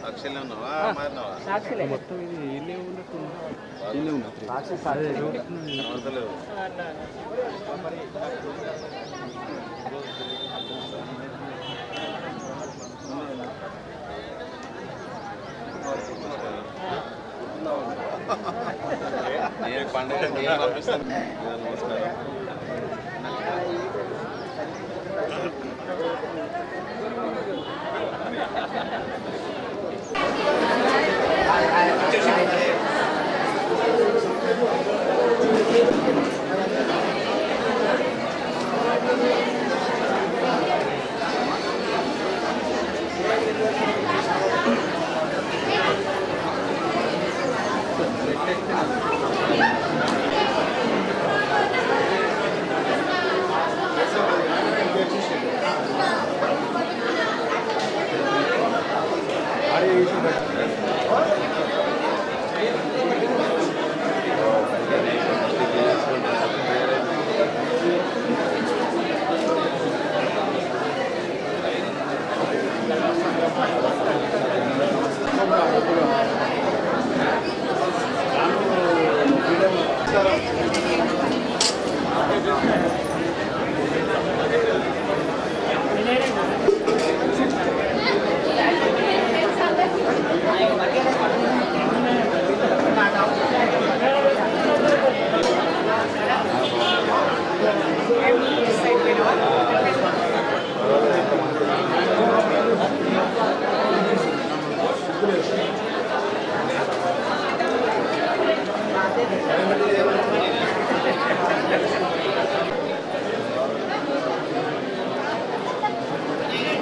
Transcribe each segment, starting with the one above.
సాక్షిలో ఉన్నావా మారినావా? మొత్తం ఇది ఇల్లే ఉన్నట్టు ఇల్లే ఉన్నట్టు కనబడతలేవు. పండుగ పంపిస్తాను. నమస్కారం.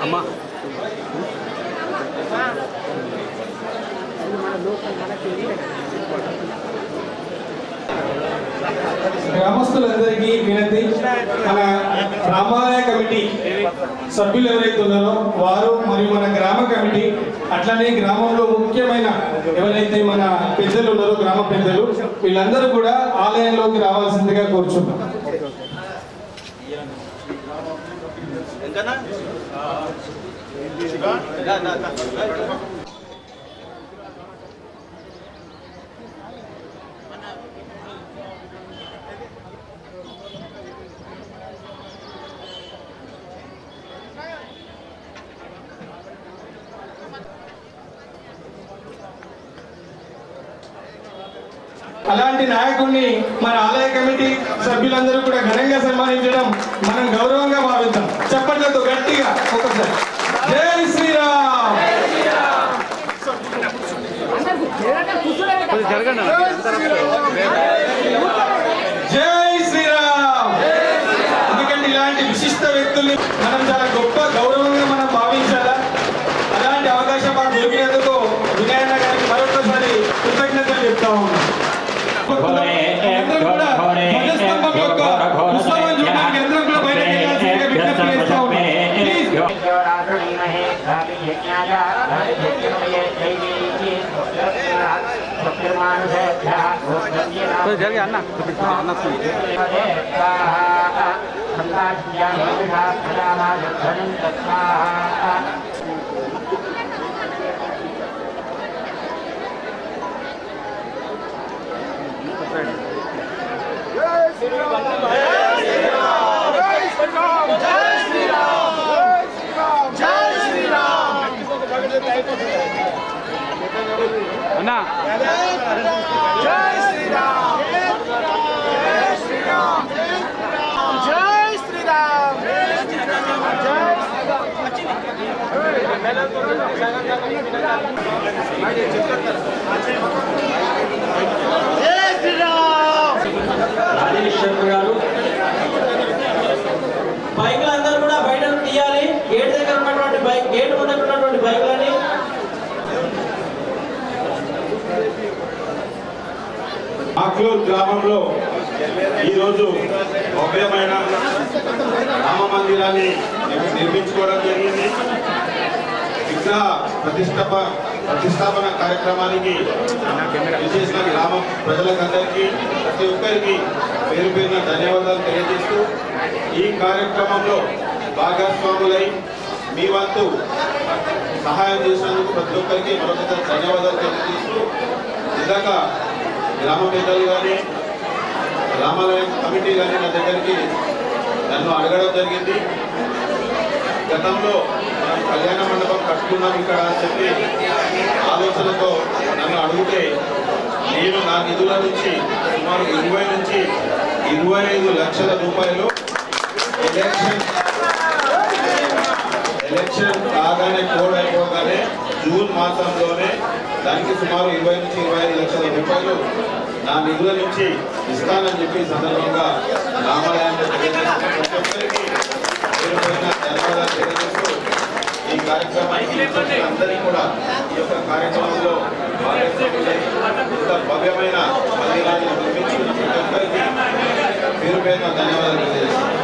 అమ్మా గ్రామస్తులందరికీ వినతి, మన రామాలయ కమిటీ సభ్యులు ఎవరైతే ఉన్నారో వారు మరియు మన గ్రామ కమిటీ అట్లనే గ్రామంలో ముఖ్యమైన ఎవరైతే మన పెద్దలు ఉన్నారో గ్రామ పెద్దలు వీళ్ళందరూ కూడా ఆలయంలోకి రావాల్సిందిగా కోరుచున్నాం. అలాంటి నాయకుడిని మన ఆలయ కమిటీ సభ్యులందరూ కూడా ఘనంగా సన్మానించడం మనం గౌరవంగా భావిద్దాం. చప్పట్లతో గట్టిగా ఒకసారి జై శ్రీరామ్. జై శ్రీరామ్. ఎందుకంటే ఇలాంటి విశిష్ట వ్యక్తుల్ని మనం చాలా గొప్ప గౌరవంగా మనం భావించాలా. అలాంటి అవకాశం మాకు దొరికినందుకు వినయన్న గారికి మరొకసారి కృతజ్ఞతలు చెప్తా ఉన్నాం. జరిగే అన్న అన్నా జై శ్రీరామ్. జై శ్రీరామ్. జై శ్రీరామ్. గారు బైకులందరూ కూడా బయట తీయాలి. గేట్ దగ్గర ఉన్నటువంటి బైక్, గేట్ ముందు ఉన్నటువంటి బైకులని ఆక్లూరు గ్రామంలో ఈరోజు భవ్యమైన రామ మందిరాన్ని నిర్మించుకోవడం జరిగింది. విగ్రహ ప్రతిష్టాపన కార్యక్రమానికి విశేష గ్రామ ప్రజలందరికీ ప్రతి ఒక్కరికి పేరు పేరున ధన్యవాదాలు తెలియజేస్తూ ఈ కార్యక్రమంలో భాగస్వాములై మీ వంతు సహాయం చేసినందుకు ప్రతి ఒక్కరికి మరొకసారి ధన్యవాదాలు తెలియజేస్తూ నిజంగా గ్రామ పెద్దలు కానీ రామాలయం కమిటీ కానీ నా దగ్గరికి నన్ను అడగడం జరిగింది. గతంలో మనం కళ్యాణ మండపం కట్టుకున్నాం ఇక్కడ అని చెప్పి ఆలోచనతో నన్ను అడిగితే నేను నా నిధుల నుంచి సుమారు 20 నుంచి 25 లక్షల రూపాయలు ఎలక్షన్ కాగానే కోడ్ అయిపోగానే జూన్ మాసంలోనే దానికి సుమారు 20 నుంచి 25 లక్షల రూపాయలు నా నిధుల నుంచి ఇస్తానని చెప్పి సందర్భంగా రామాలయాన్ని ప్రతి ఒక్కరికి ధన్యవాదాలు తెలియజేస్తూ ఈ కార్యక్రమానికి అందరికీ కూడా ఈ యొక్క కార్యక్రమంలో ఇంత భవ్యమైన మందిరాన్ని నిర్మించిన ప్రతి ఒక్కరికి పేరు పేరున ధన్యవాదాలు తెలియజేస్తాను.